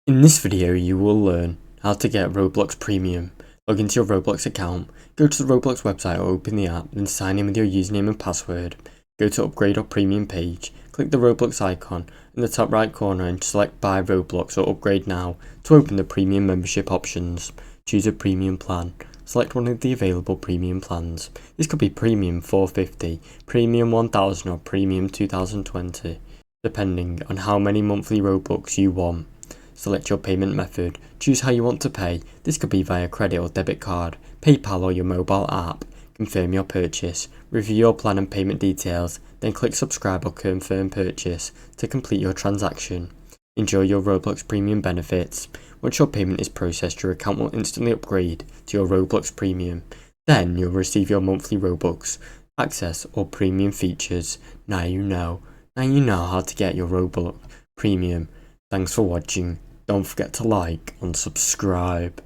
In this video, you will learn how to get Roblox Premium. Log into your Roblox account, go to the Roblox website or open the app, then sign in with your username and password. Go to Upgrade or Premium page, click the Roblox icon in the top right corner and select Buy Roblox or Upgrade Now to open the Premium membership options. Choose a Premium plan. Select one of the available Premium plans. This could be Premium 450, Premium 1000 or Premium 2020, depending on how many monthly Robux you want. Select your payment method, choose how you want to pay, this could be via credit or debit card, PayPal or your mobile app. Confirm your purchase, review your plan and payment details, then click subscribe or confirm purchase to complete your transaction. Enjoy your Roblox Premium benefits. Once your payment is processed, your account will instantly upgrade to your Roblox Premium. Then you'll receive your monthly Robux, access or premium features. Now you know how to get your Roblox Premium. Thanks for watching. Don't forget to like and subscribe.